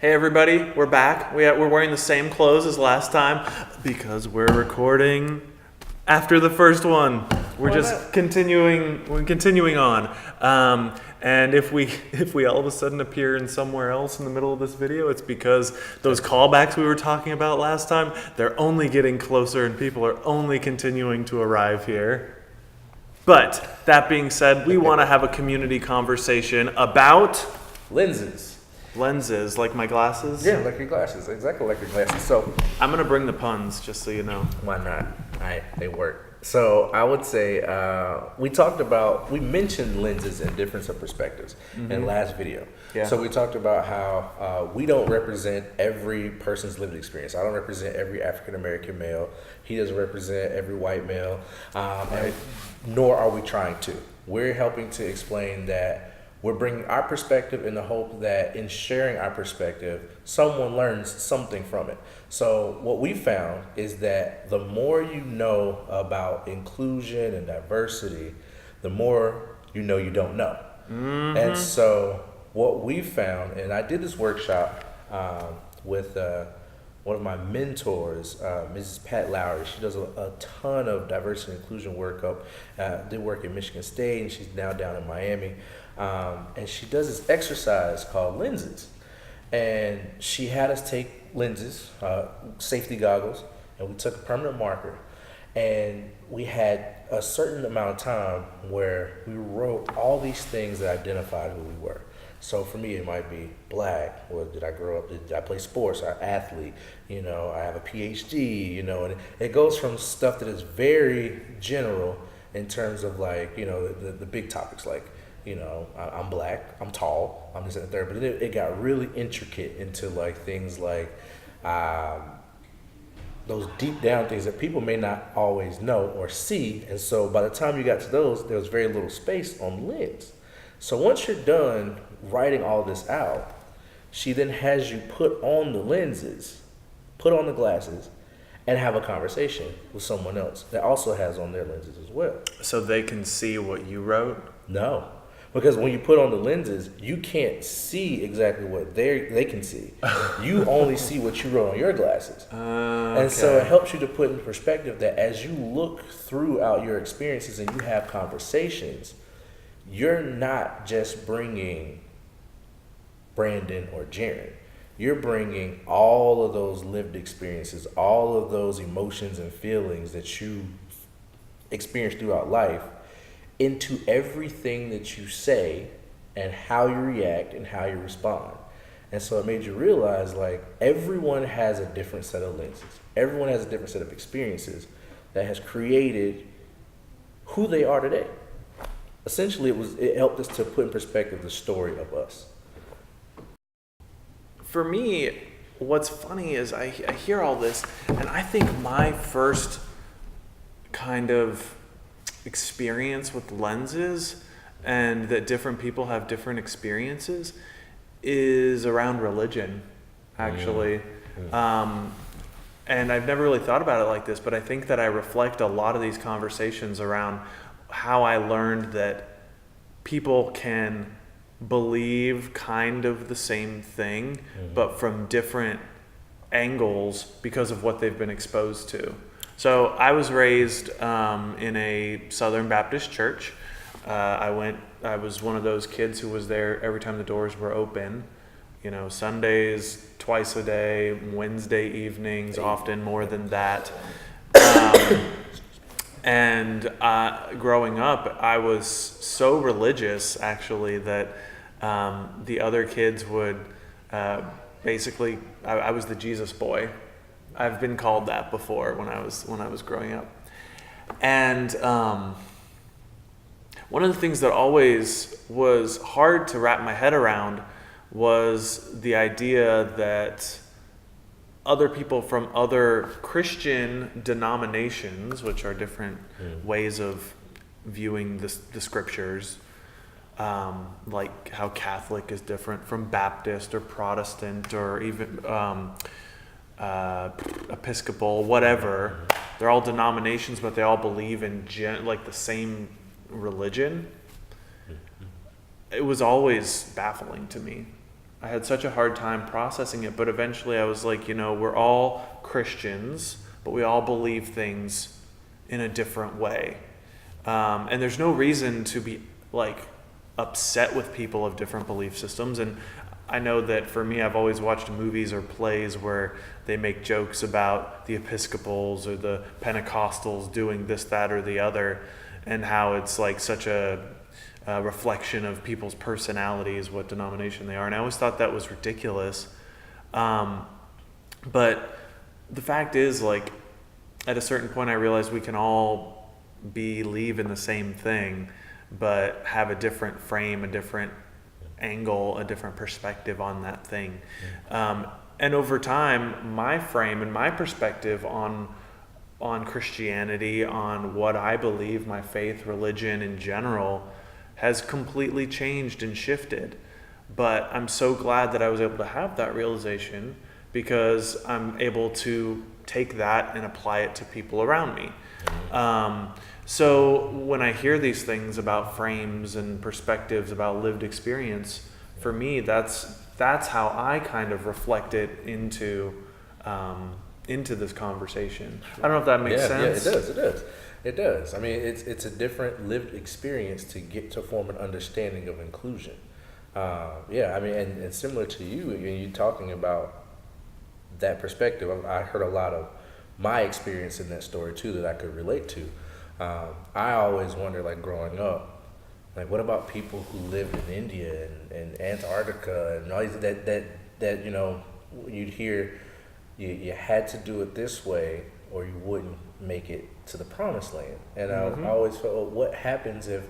Hey everybody, we're back. We're wearing the same clothes as last time because we're recording after the first one. We're just continuing. We're continuing on. And if we all of a sudden appear in somewhere else in the middle of this video, it's because those callbacks we were talking about last time, they're only getting closer and people are only continuing to arrive here. But that being said, we want to have a community conversation about lenses, like my glasses? Yeah, like your glasses. Exactly like your glasses. So I'm going to bring the puns, just so you know. why not? They work. So I would say we mentioned lenses and difference of perspectives in the last video. Yeah. So we talked about how we don't represent every person's lived experience. I don't represent every African American male. He doesn't represent every white male, and nor are we trying to. We're helping to explain that we're bringing our perspective in the hope that in sharing our perspective, someone learns something from it. So what we found is that the more you know about inclusion and diversity, the more you know you don't know. Mm-hmm. And so what we found, and I did this workshop with one of my mentors, Mrs. Pat Lowry. She does a ton of diversity and inclusion work did work at Michigan State, and she's now down in Miami. And she does this exercise called lenses. And she had us take lenses, safety goggles, and we took a permanent marker. And we had a certain amount of time where we wrote all these things that identified who we were. So for me, it might be black, or did I grow up, did I play sports, or athlete, I have a PhD, and it goes from stuff that is very general in terms of like, the big topics like, I'm black, I'm tall, I'm this and the third, but then it got really intricate into like things like those deep down things that people may not always know or see. And so by the time you got to those, there was very little space on the lens. So once you're done writing all this out, she then has you put on the lenses, put on the glasses, and have a conversation with someone else that also has on their lenses as well. So they can see what you wrote? No. Because when you put on the lenses, you can't see exactly what they can see. You only see what you wrote on your glasses. And so it helps you to put in perspective that as you look throughout your experiences and you have conversations, you're not just bringing Brandon or Jaron. You're bringing all of those lived experiences, all of those emotions and feelings that you experience throughout life into everything that you say and how you react and how you respond. And so it made you realize like everyone has a different set of lenses. Everyone has a different set of experiences that has created who they are today. Essentially, it helped us to put in perspective the story of us. For me, what's funny is I hear all this, and I think my first kind of experience with lenses and that different people have different experiences is around religion, actually. And I've never really thought about it like this, but I think that I reflect a lot of these conversations around how I learned that people can believe kind of the same thing, but from different angles because of what they've been exposed to. So I was raised in a Southern Baptist church. I was one of those kids who was there every time the doors were open. Sundays, twice a day, Wednesday evenings, often more than that. And growing up, I was so religious, actually, that the other kids would basically, I was the Jesus boy. I've been called that before when I was growing up. And one of the things that always was hard to wrap my head around was the idea that other people from other Christian denominations, which are different ways of viewing the scriptures, like how Catholic is different from Baptist or Protestant or even Episcopal, whatever. They're all denominations, but they all believe in the same religion. It was always baffling to me. I had such a hard time processing it, but eventually I was like, we're all Christians, but we all believe things in a different way. And there's no reason to be like upset with people of different belief systems. And I know that for me, I've always watched movies or plays where they make jokes about the Episcopals or the Pentecostals doing this, that, or the other, and how it's like such a reflection of people's personalities, what denomination they are. And I always thought that was ridiculous. But the fact is, like, at a certain point, I realized we can all believe in the same thing, but have a different frame, a different angle, a different perspective on that thing. And over time, my frame and my perspective on Christianity, on what I believe, my faith, religion in general, has completely changed and shifted. But I'm so glad that I was able to have that realization, because I'm able to take that and apply it to people around me. So when I hear these things about frames and perspectives, about lived experience, for me, that's how I kind of reflect it into this conversation. I don't know if that makes sense. Yeah, it does. I mean, it's a different lived experience to get to form an understanding of inclusion. I mean, and similar to you talking about that perspective, I heard a lot of my experience in that story too that I could relate to. I always wondered, like, growing up, like, what about people who lived in India and Antarctica and all these that you'd hear you had to do it this way or you wouldn't make it to the promised land. And I always felt, well, what happens if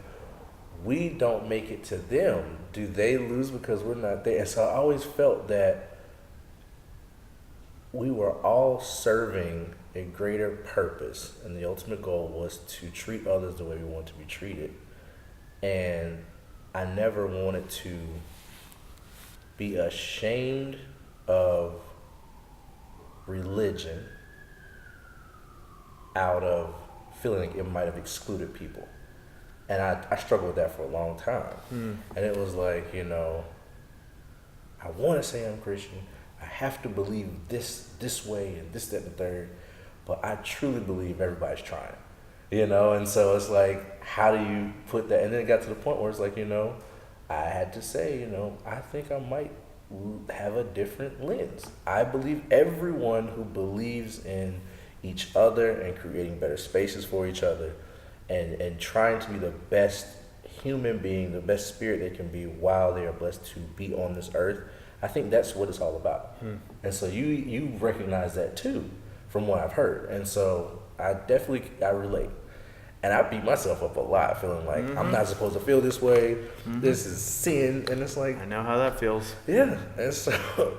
we don't make it to them? Do they lose because we're not there? And so I always felt that we were all serving a greater purpose, and the ultimate goal was to treat others the way we want to be treated. And I never wanted to be ashamed of religion out of feeling like it might have excluded people. And I struggled with that for a long time. And it was like, I want to say I'm Christian. I have to believe this way and this, that, and the third. But I truly believe everybody's trying. And so it's like, how do you put that? And then it got to the point where it's like, I had to say, I think I might have a different lens. I believe everyone who believes in each other and creating better spaces for each other and trying to be the best human being, the best spirit they can be while they are blessed to be on this earth, I think that's what it's all about. And so you recognize that too, from what I've heard. And so I relate. And I beat myself up a lot, feeling like I'm not supposed to feel this way. This is sin. And it's like, I know how that feels. Yeah. And so,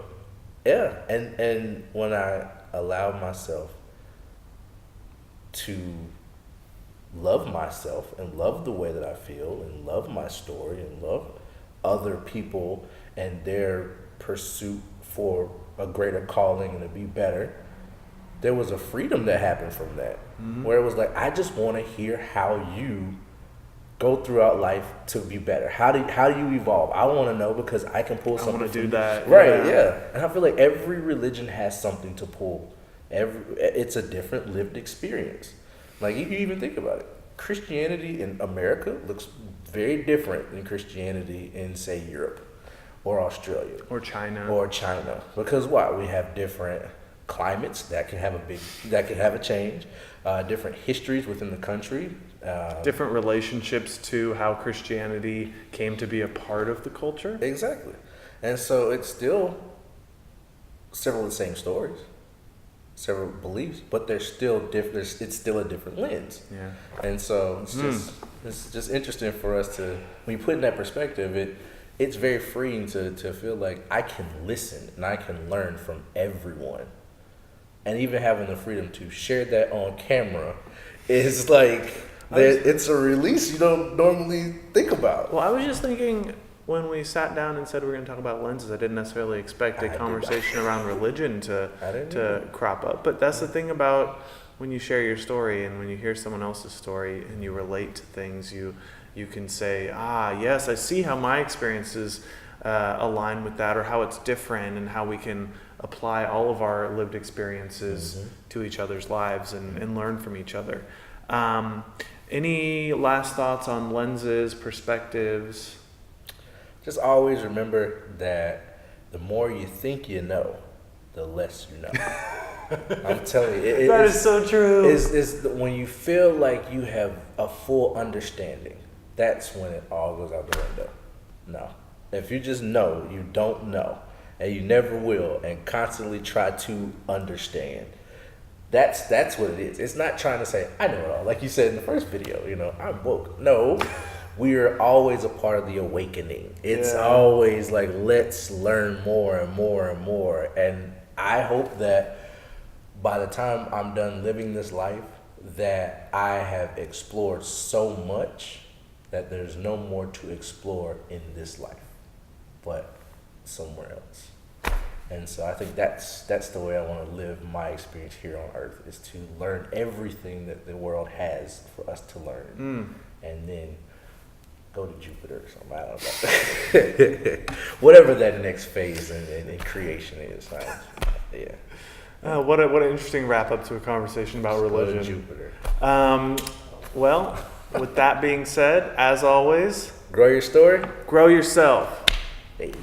yeah. And when I allowed myself to love myself and love the way that I feel and love my story and love other people and their pursuit for a greater calling and to be better, there was a freedom that happened from that, where it was like, I just want to hear how you go throughout life to be better. How do you evolve? I want to know, because I can pull something. I want to do that. Right, yeah. And I feel like every religion has something to pull. It's a different lived experience. Like, you even think about it. Christianity in America looks very different than Christianity in, say, Europe or Australia. Or China. Because why? We have different climates that can have a change, different histories within the country, different relationships to how Christianity came to be a part of the culture. Exactly. And so it's still several of the same stories, several beliefs, but they're still different. It's still a different lens. Yeah. And so it's just interesting for us to, when you put in that perspective, it's very freeing to feel like I can listen and I can learn from everyone. And even having the freedom to share that on camera is like, it's a release you don't normally think about. Well, I was just thinking, when we sat down and said we were going to talk about lenses, I didn't necessarily expect a conversation around religion to crop up. But that's the thing about when you share your story and when you hear someone else's story and you relate to things, you can say, yes, I see how my experiences align with that, or how it's different, and how we can apply all of our lived experiences to each other's lives and learn from each other. Any last thoughts on lenses, perspectives? Just always remember that the more you think you know, the less you know. I'm telling you, That is so true. It's when you feel like you have a full understanding, that's when it all goes out the window. No. If you just know, you don't know, and you never will, and constantly try to understand, that's what it is. It's not trying to say, I know it all. Like you said in the first video, I'm woke. No, we are always a part of the awakening. It's always like, let's learn more and more and more. And I hope that by the time I'm done living this life, that I have explored so much that there's no more to explore in this life, but somewhere else. And so I think that's the way I want to live my experience here on Earth, is to learn everything that the world has for us to learn, and then go to Jupiter or something. I don't know. Whatever that next phase in creation is. Yeah. What an interesting wrap up to a conversation about religion. Go to Jupiter. Well, with that being said, as always, Grow your story. grow yourself. Hey.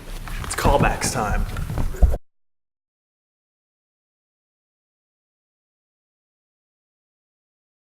It's callbacks time.